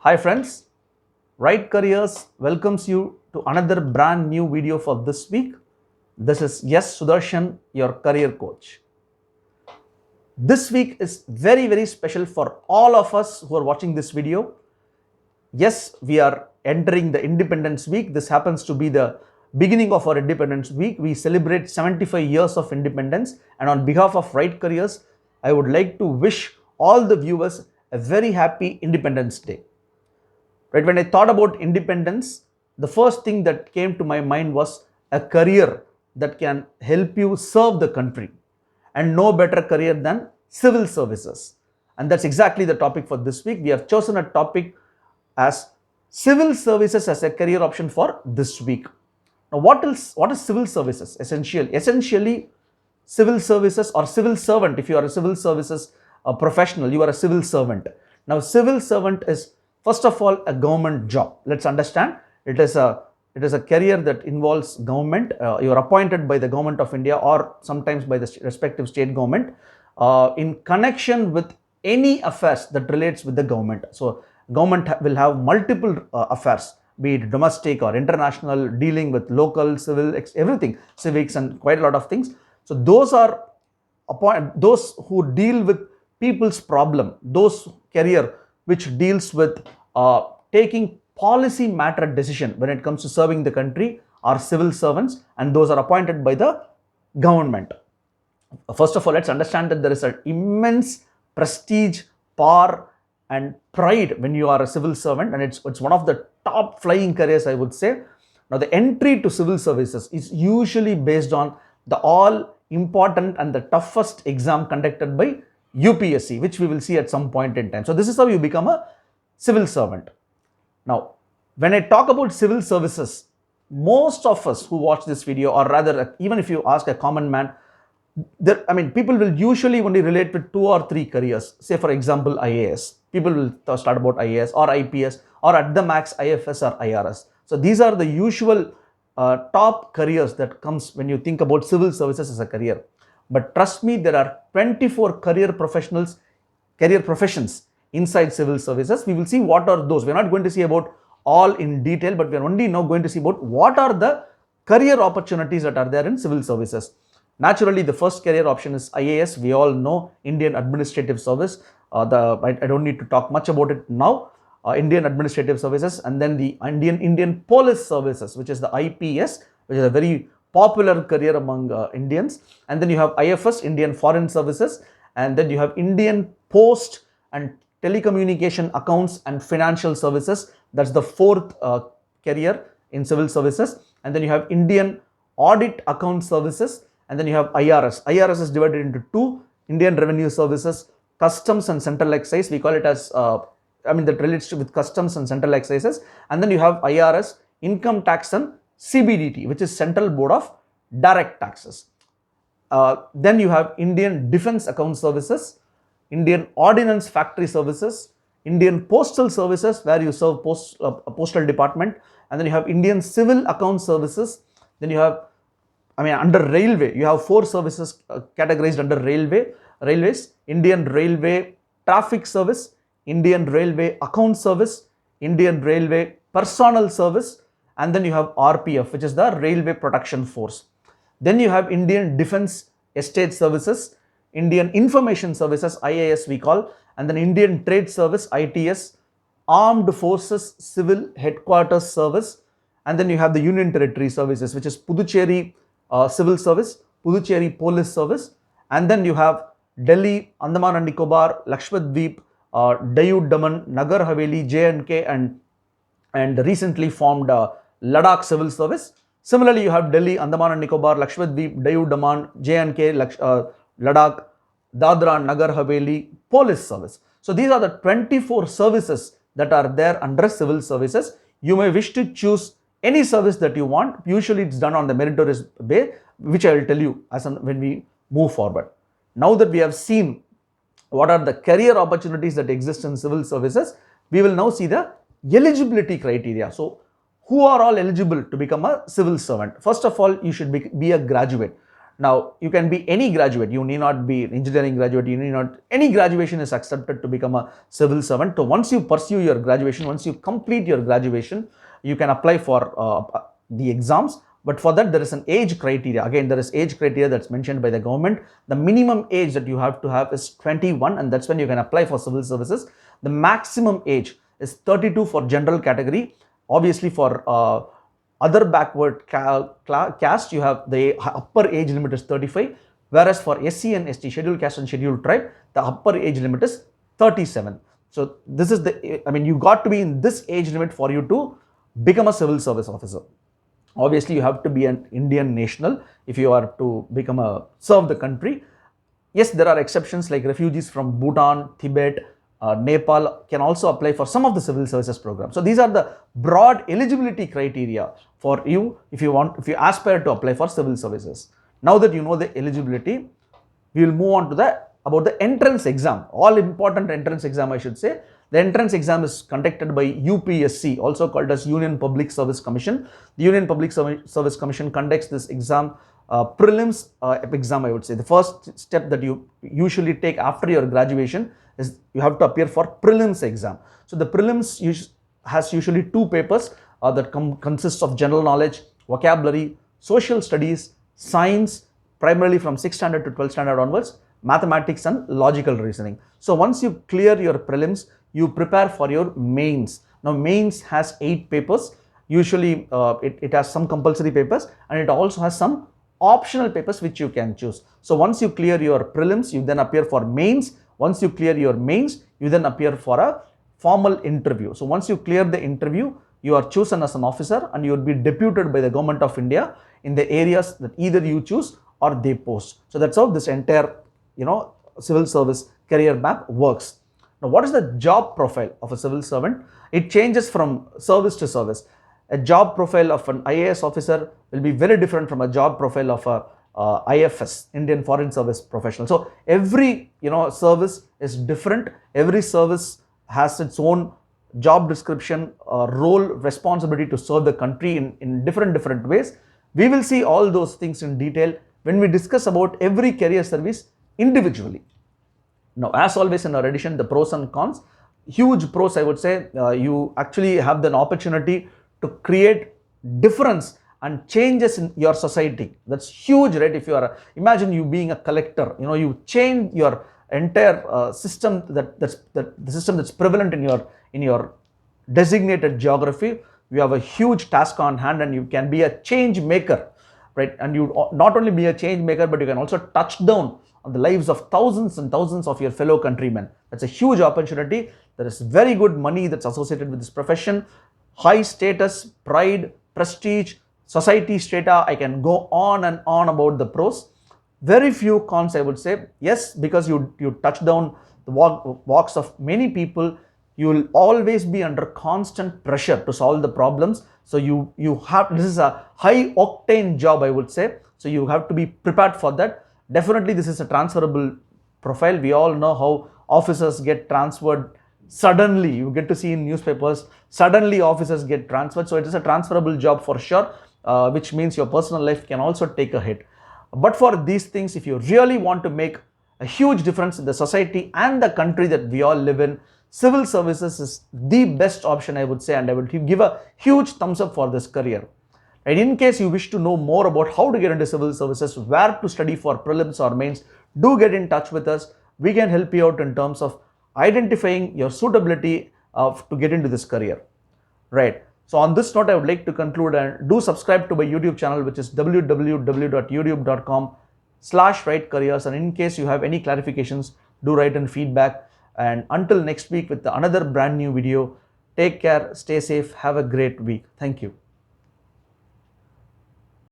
Hi friends, Right Careers welcomes you to another brand new video for this week. This is Yes Sudarshan, your career coach. This week is very special for all of us who are watching this video. Yes, we are entering the Independence Week. This happens to be the beginning of our Independence Week. We celebrate 75 years of independence, and on behalf of Right Careers, I would like to wish all the viewers a very happy Independence Day. Right, when I thought about independence, the first thing that came to my mind was a career that can help you serve the country, and no better career than civil services. And that's exactly the topic for this week. We have chosen a topic as civil services as a career option for this week. Now, what is civil services? Essentially, civil services or civil servant. If you are a civil services professional, you are a civil servant. Now, civil servant is first of all a government job. Let's understand it is a career that involves government. You are appointed by the government of India or sometimes by the respective state government in connection with any affairs that relates with the government. So government will have multiple affairs, be it domestic or international, dealing with local, civil, everything, civics and quite a lot of things. So those are those who deal with people's problem, those career which deals with taking policy matter decision when it comes to serving the country are civil servants, and those are appointed by the government. First of all, let's understand that there is an immense prestige, power and pride when you are a civil servant, and it's one of the top flying careers, I would say. Now, the entry to civil services is usually based on the all important and the toughest exam conducted by UPSC, which we will see at some point in time. So this is how you become a civil servant. Now, when I talk about civil services, most of us who watch this video, or rather even if you ask a common man, people will usually only relate with 2 or 3 careers. Say for example, IAS. People will start about IAS or IPS or at the max IFS or IRS. So these are the usual top careers that comes when you think about civil services as a career. But trust me, there are 24 career professions inside civil services. We will see what are those. We're not going to see about all in detail, but we're only now going to see about what are the career opportunities that are there in civil services. Naturally, the first career option is IAS. We all know Indian Administrative Service. I don't need to talk much about it now. Indian Administrative Services, and then the Indian Police Services, which is the IPS, which is a very popular career among Indians. And then you have IFS, Indian Foreign Services, and then you have Indian Post and Telecommunication Accounts and Financial Services. That's the fourth career in civil services. And then you have Indian Audit Account Services, and then you have IRS. IRS is divided into 2: Indian Revenue Services, Customs and Central Excise. We call it as that relates with customs and central excises. And then you have IRS, Income Tax and CBDT, which is Central Board of Direct Taxes. Then you have Indian Defense Account Services, Indian Ordnance Factory Services, Indian Postal Services, where you serve postal department, and then you have Indian Civil Account Services. Then you have, under railway, you have 4 services categorized under railways: Indian Railway Traffic Service, Indian Railway Account Service, Indian Railway Personnel Service, and then you have RPF, which is the Railway Protection Force. Then you have Indian Defense Estate Services, Indian Information Services, IAS we call, and then Indian Trade Service, ITS, Armed Forces Civil Headquarters Service, and then you have the Union Territory Services, which is Puducherry Civil Service, Puducherry Police Service, and then you have Delhi, Andaman and Nicobar, Lakshadweep, Diu Daman, Nagar Haveli, J&K, and recently formed Ladakh Civil Service. Similarly, you have Delhi, Andaman and Nicobar, Lakshadweep, Diu Daman, J&K, Ladakh, Dadra, Nagar Haveli, Police Service. So these are the 24 services that are there under civil services. You may wish to choose any service that you want. Usually it's done on the meritorious way, which I will tell you when we move forward. Now that we have seen what are the career opportunities that exist in civil services, we will now see the eligibility criteria. So who are all eligible to become a civil servant? First of all, you should be a graduate. Now, you can be any graduate. You need not be an engineering graduate. You need not, any graduation is accepted to become a civil servant. So once you pursue your graduation, once you complete your graduation, you can apply for the exams. But for that, there is an age criteria. Again, there is age criteria that's mentioned by the government. The minimum age that you have to have is 21, and that's when you can apply for civil services. The maximum age is 32 for general category. Obviously, for other backward caste, you have the upper age limit is 35, whereas for SC and ST, scheduled caste and scheduled tribe, the upper age limit is 37. So this is the, I mean, you got to be in this age limit for you to become a civil service officer. Obviously, you have to be an Indian national if you are to become serve the country. Yes, there are exceptions like refugees from Bhutan, Tibet, Nepal can also apply for some of the civil services programs. So these are the broad eligibility criteria for you if you aspire to apply for civil services. Now that you know the eligibility, we will move on to about the entrance exam. All important entrance exam, I should say. The entrance exam is conducted by UPSC, also called as Union Public Service Commission. The Union Public Service Commission conducts this exam, prelims exam, I would say. The first step that you usually take after your graduation is you have to appear for prelims exam. So the prelims has usually two papers that consists of general knowledge, vocabulary, social studies, science, primarily from 6th standard to 12th standard onwards, mathematics and logical reasoning. So once you clear your prelims, you prepare for your mains. Now mains has 8 papers. Usually it has some compulsory papers, and it also has some optional papers which you can choose. So once you clear your prelims, you then appear for mains. Once you clear your mains, you then appear for a formal interview. So once you clear the interview, you are chosen as an officer and you will be deputed by the government of India in the areas that either you choose or they post. So that's how this entire, civil service career map works. Now, what is the job profile of a civil servant? It changes from service to service. A job profile of an IAS officer will be very different from a job profile of a IFS, Indian Foreign Service professional. So every service is different. Every service has its own job description, role, responsibility to serve the country in different ways. We will see all those things in detail when we discuss about every career service individually. Now, as always in our edition, the pros and cons. Huge pros, I would say. You actually have the opportunity to create difference and changes in your society. That's huge, right? If you are, imagine you being a collector, you change your entire system, the system that's prevalent in your designated geography. You have a huge task on hand, and you can be a change maker, right? And you not only be a change maker, but you can also touch down on the lives of thousands and thousands of your fellow countrymen. That's a huge opportunity. There is very good money that's associated with this profession, high status, pride, prestige, society strata. I can go on and on about the pros. Very few cons, I would say. Yes, because you touch down the walks of many people, you will always be under constant pressure to solve the problems. So you have, this is a high octane job, I would say. So you have to be prepared for that. Definitely this is a transferable profile. We all know how officers get transferred suddenly. You get to see in newspapers, suddenly officers get transferred. So it is a transferable job for sure, which means your personal life can also take a hit. But for these things, if you really want to make a huge difference in the society and the country that we all live in, civil services is the best option, I would say, and I would give a huge thumbs up for this career. And in case you wish to know more about how to get into civil services, where to study for prelims or mains, do get in touch with us. We can help you out in terms of identifying your suitability to get into this career, right? So on this note, I would like to conclude, and do subscribe to my YouTube channel, which is www.youtube.com/writecareers. And in case you have any clarifications, do write in feedback. And until next week with another brand new video, take care, stay safe, have a great week. Thank you.